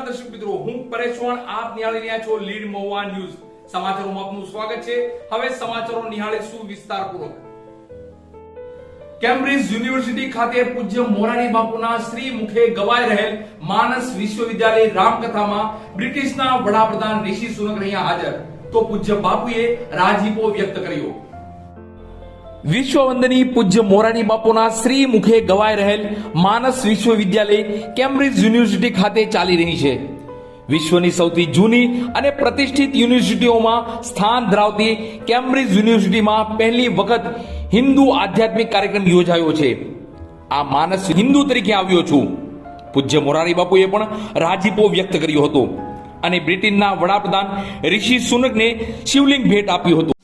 દર્શક મિત્રો, હું પરેશ ચૌહાણ, આપ નિહાળી રહ્યા છો લીડ મહુવા ન્યૂઝ. સમાચારોમાં આપનું સ્વાગત છે. હવે સમાચારો નિહાળીશું વિસ્તારપૂર્વક. કેમ્બ્રિજ યુનિવર્સિટી ખાતે પૂજ્ય મોરારી બાપુના શ્રી મુખે ગવાઈ રહેલ માનસ વિશ્વવિદ્યાલય રામકથામાં બ્રિટિશના વડાપ્રધાન ઋષિ સુનક રહ્યા હાજર, તો પૂજ્ય બાપુએ રાજીપો વ્યક્ત કર્યો. વિશ્વવંદની પૂજ્ય મોરારી બાપુના શ્રી મુખે ગવાઈ રહેલ માનસ વિશ્વવિદ્યાલય કેમ્બ્રિજ યુનિવર્સિટી ખાતે ચાલી રહી છે. વિશ્વની સૌથી જૂની અને પ્રતિષ્ઠિત યુનિવર્સિટીઓમાં સ્થાન ધરાવતી કેમ્બ્રિજ યુનિવર્સિટીમાં પહેલી વખત હિન્દુ આધ્યાત્મિક કાર્યક્રમ યોજાયો છે. આ માનસ હિન્દુ તરીકે આવ્યો છું. પૂજ્ય મોરારી બાપુએ પણ રાજીપો વ્યક્ત કર્યો હતો અને બ્રિટનના વડાપ્રધાન ઋષિ સુનકને શિવલિંગ ભેટ આપ્યું હતું.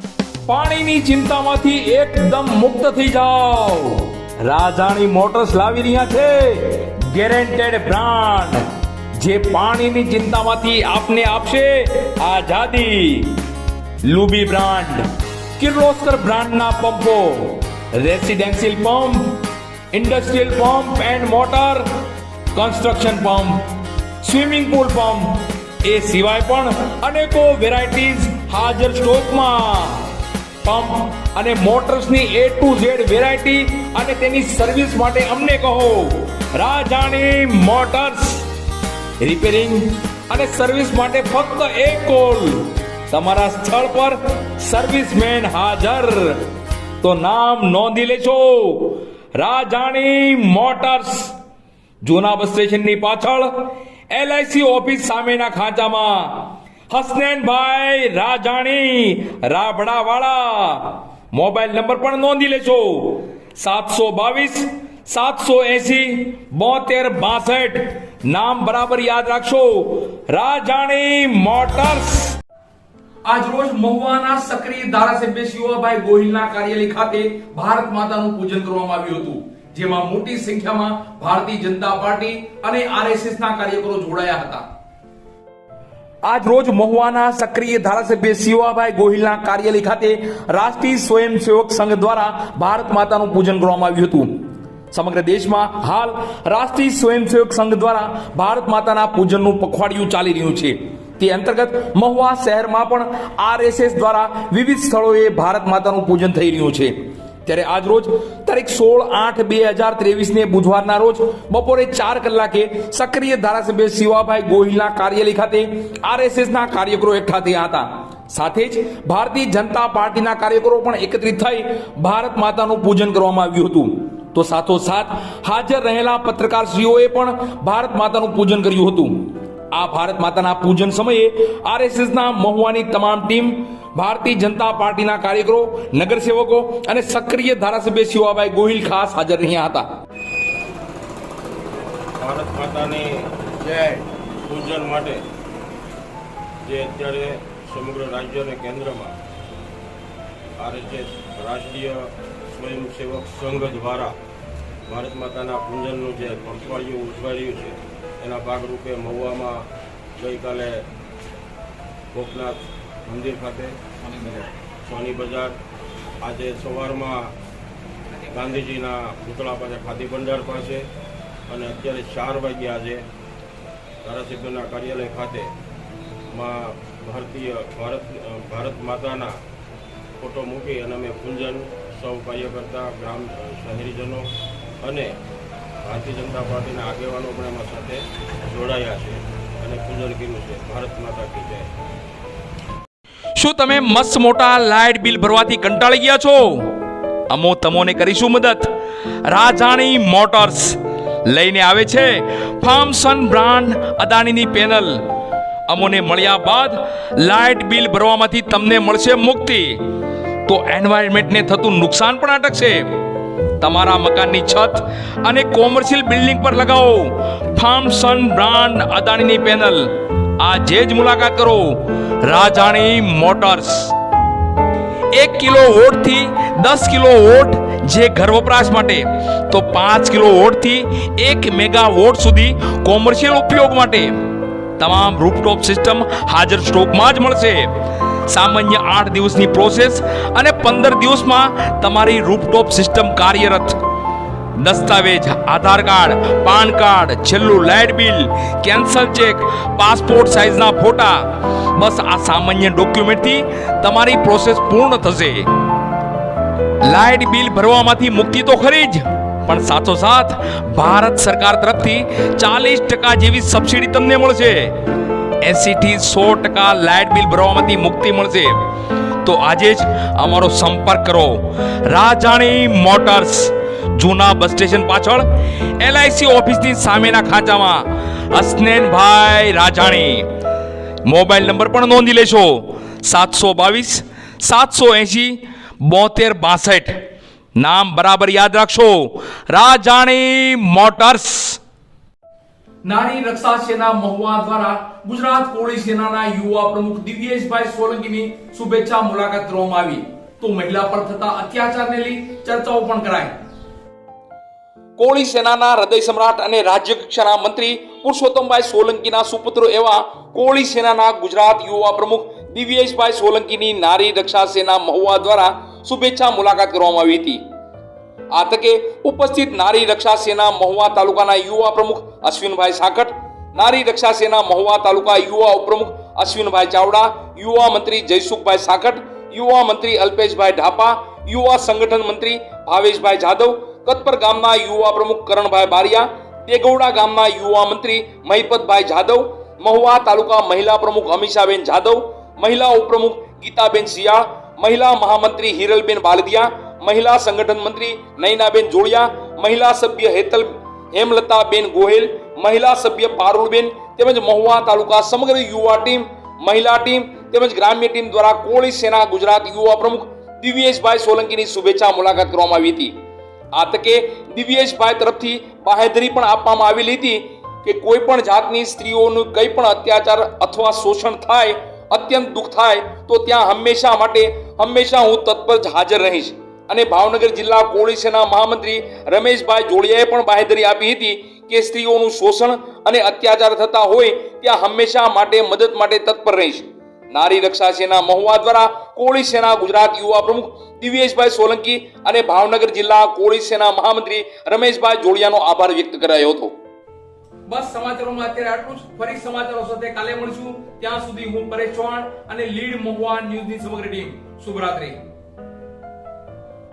પાણીની ચિંતામાંથી એકદમ મુક્ત થઈ જાઓ. રાજાણી મોટર્સ લાવી રહ્યા છે ગેરંટેડ બ્રાન્ડ, જે પાણીની ચિંતામાંથી આપને આપશે આઝાદી. લુબી બ્રાન્ડ, કિર્લોસ્કર બ્રાન્ડના પંપો, residential pump, industrial pump and motor, construction pump, swimming pool pump, એ સિવાય પણ અનેકો વેરાયટીઝ હાજર સ્ટોકમાં. પંપ અને મોટર્સની A to Z વેરાયટી અને તેની સર્વિસ માટે અમને કહો રાજાણી મોટર્સ. રિપેરિંગ અને સર્વિસ માટે ફક્ત એક કોલ. તમારા સ્થળ પર સર્વિસમેન હાજર. તો નામ નોંધી લેજો, રાજાણી મોટર્સ, જૂના બસ સ્ટેશનની પાછળ LIC ઓફિસ સામેના ખાંચામાં. હસનૈનભાઈ રાજાણી, રાબડાવાળા. મોબાઈલ નંબર પણ નોંધી લેજો 722-780-7262. નામ બરાબર યાદ રાખશો, રાજાણી મોટર્સ. આજ રોજ મહુવાના સક્રિય ધારાસભ્ય શિવાભાઈ ગોહિલના કાર્યાલય ખાતે ભારત માતાનું પૂજન કરવામાં આવ્યું હતું, જેમાં મોટી સંખ્યામાં ભારતીય જનતા પાર્ટી અને RSS ના કાર્યકરો જોડાયા હતા. આજ રોજ મહુવાના સક્રિય ધારાસભ્ય શિવાભાઈ ગોહિલના કાર્યાલય ખાતે રાષ્ટ્રીય સ્વયંસેવક સંઘ દ્વારા ભારત માતાનું પૂજન કરવામાં આવ્યું હતું. સમગ્ર દેશમાં હાલ રાષ્ટ્રીય સ્વયંસેવક સંઘ દ્વારા ભારત માતાના પૂજનનું પખવાડિયું ચાલી રહ્યું છે. તે અંતર્ગત મહુવા શહેરમાં પણ RSS દ્વારા વિવિધ સ્થળોએ ભારત માતાનું પૂજન થઈ રહ્યું છે. ત્યારે આજ રોજ તારીખ 16/8/2023 ને બુધવારના રોજ બપોરે 4 કલાકે સક્રિય ધારાસભ્ય શિવાભાઈ ગોહિલના કાર્યાલય ખાતે RSS ના કાર્યકરો એકઠા થયા હતા. સાથે જ ભારતીય જનતા પાર્ટીના કાર્યકરો પણ એકત્રિત થઈ ભારત માતાનું પૂજન કરવામાં આવ્યું હતું. તો સાથોસાથ હાજર રહેલા પત્રકારશ્રીઓએ પણ ભારત માતાનું પૂજન કર્યું હતું. આ ભારત માતાના પૂજન સમયે RSS ના મહુવાની તમામ ટીમ, ભારતીય જનતા પાર્ટીના કાર્યકરો, નગરસેવકો અને સક્રિય ધારાસભ્ય શિવાભાઈ ગોહિલ ખાસ હાજર રહ્યા હતા. ભારત માતાની જય પૂજન માટે જે અત્યારે સમગ્ર રાજ્ય અને કેન્દ્રમાં RSS રાષ્ટ્રીય સ્વયંસેવક સંઘ દ્વારા ભારત માતાના પૂજનનું જે પખવાડિયું ઉજવાયું છે, એના ભાગરૂપે મહુવામાં ગઈકાલે ગોપનાથ મંદિર ખાતે, સોની બજાર, આજે સવારમાં ગાંધીજીના પૂતળા પાસે, ખાદી ભંડાર પાસે, અને અત્યારે 4 વાગ્યે આજે ધારાસભ્યના કાર્યાલય ખાતે ભારત માતાના ફોટો મૂકી અને અમે પૂજન સૌ કાર્યકર્તા, ગ્રામ શહેરીજનો અને ભારતીય જનતા પાર્ટીના આગેવાનો પણ એમાં સાથે જોડાયા છે અને પૂજન કર્યું છે. ભારત માતા કી જય. શું તમે મસ્ત મોટા લાઇટ બિલ ભરવાથી કંટાળી ગયા છો? અમો તમોને કરીશું મદદ. રાજાણી મોટર્સ લઈને આવે છે ફાર્મસન બ્રાન્ડ અદાણીની પેનલ. અમોને મળ્યા બાદ લાઇટ બિલ ભરવામાંથી તમને મળશે મુક્તિ. તો એન્વાયરમેન્ટને થતું નુકસાન પણ અટકશે. તમારા મકાનની છત અને કોમર્શિયલ બિલ્ડિંગ પર લગાવો ફાર્મસન બ્રાન્ડ અદાણીની પેનલ. આજે જ મુલાકાત કરો રાજાણી મોટર્સ. 1 કિલો વોટ થી 10 કિલો વોટ જે ઘર વપરાશ માટે, તો 5 કિલો વોટ થી 1 મેગા વોટ સુધી કોમર્શિયલ ઉપયોગ માટે તમામ રૂફટોપ સિસ્ટમ હાજર સ્ટોકમાં જ મળશે. સામાન્ય 8 દિવસની પ્રોસેસ અને 15 દિવસમાં તમારી રૂફટોપ સિસ્ટમ કાર્યરત. દસ્તાવેજ, આધાર કાર્ડ, પાન કાર્ડ, છેલ્લું light bill, cancel cheque, passport સાઇઝના ફોટા, બસ આ સામાન્ય ડોક્યુમેન્ટથી તમારી પ્રોસેસ પૂર્ણ થશે. લાઇટ બિલ ભરવામાંથી મુક્તિ તો ખરી જ, પણ સાથોસાથ ભારત સરકાર તરફથી 40% જેવી સબસિડી તમને મળશે. 80 થી 100% લાઇટ બિલ ભરવામાંથી મુક્તિ મળશે. તો આજે જ અમારો સંપર્ક કરો. રાજાણી મોટર્સ, જૂના બસ સ્ટેશન પાછળ LIC ઓફિસની સામેના ખાંચામાં. હસનૈનભાઈ રાજાણી. મોબાઈલ નંબર પણ નોંધી લેશો: 722 780 7262. નામ બરાબર યાદ રાખશો: રાજાણી મોટર્સ. નારી રક્ષા સેના મહુવા દ્વારા ગુજરાત કોળી સેનાના યુવા પ્રમુખ દિવ્યેશભાઈ સોલંકીની શુભેચ્છા મુલાકાત કરવામાં આવી. તો મહિલા પર થતા અત્યાચારને લઈ ચર્ચાઓ પણ કરાઈ. કોળી સેનાના હૃદય સમ્રાટ અને રાજ્ય કક્ષાના મંત્રી પુરુષોત્તમભાઈ સોલંકીના સુપુત્રો એવા કોળી સેનાના ગુજરાત યુવા પ્રમુખ દિવ્યેશભાઈ સોલંકીની નારી રક્ષા સેના મહુવા દ્વારા શુભેચ્છા મુલાકાત કરવામાં આવી હતી. આ તકે ઉપસ્થિત નારી રક્ષા સેના મહુવા તાલુકાના યુવા પ્રમુખ અશ્વિનભાઈ સાકટ, નારી રક્ષા સેના મહુવા તાલુકા યુવા ઉપપ્રમુખ અશ્વિનભાઈ ચાવડા, યુવા મંત્રી જયસુખભાઈ સાકટ, યુવા મંત્રી અલ્પેશભાઈ ઢાપા, યુવા સંગઠન મંત્રી ભાવેશભાઈ જાદવ, કતપર ગામના યુવા પ્રમુખ કરણભાઈ બારિયા, દેગૌડા ગામના યુવા મંત્રી મહિપતભાઈ જાદવ, મહુવા તાલુકા મહિલા પ્રમુખ અમીષાબેન જાદવ, મહિલા ઉપપ્રમુખ ગીતાબેન શિયાળ, મહિલા મહામંત્રી હિરલબેન બાલદિયા, મહિલા સંગઠન મંત્રી નૈનાબેન જોડિયા, મહિલા સભ્ય હેમલતાબેન ગોહેલ, મહિલા સભ્ય પારુલબેન તેમજ મહુવા તાલુકા સમગ્ર યુવા ટીમ, મહિલા ટીમ તેમજ ગ્રામ્ય ટીમ દ્વારા કોળી સેના ગુજરાત યુવા પ્રમુખ દિવ્યેશભાઈ સોલંકીની શુભેચ્છા મુલાકાત કરવામાં આવી હતી. આ તકે દિવ્યેશભાઈ તરફથી બાહેધરી પણ આપવામાં આવેલી હતી કે કોઈ પણ જાતની સ્ત્રીઓનું કંઈ પણ અત્યાચાર અથવા શોષણ થાય, અત્યંત દુઃખ થાય તો ત્યાં હંમેશા હું તત્પર હાજર રહીશ. અને ભાવનગર જિલ્લા કોળી સેના મહામંત્રી રમેશભાઈ જોડિયાએ પણ બાહેધરી આપી હતી કે સ્ત્રીઓનું શોષણ અને અત્યાચાર થતા હોય ત્યાં હંમેશા માટે મદદ માટે તત્પર રહીશ. નારી રક્ષા સેના મહુવા દ્વારા કોળી સેના ગુજરાત યુવા પ્રમુખ દિવ્યેશભાઈ સોલંકી અને ભાવનગર જિલ્લા કોળી સેના મહામંત્રી રમેશભાઈ જોડિયાનો આભાર વ્યક્ત કરાયો હતો. બસ સમાચારોમાં અત્યારે આટલું જ. ફરી સમાચારો સાથે કાલે મળીશું. ત્યાં સુધી હું પરેશ ચૌહાણ અને લીડ મહુવા ન્યૂઝની સમગ્ર ટીમ શુભરાત્રી.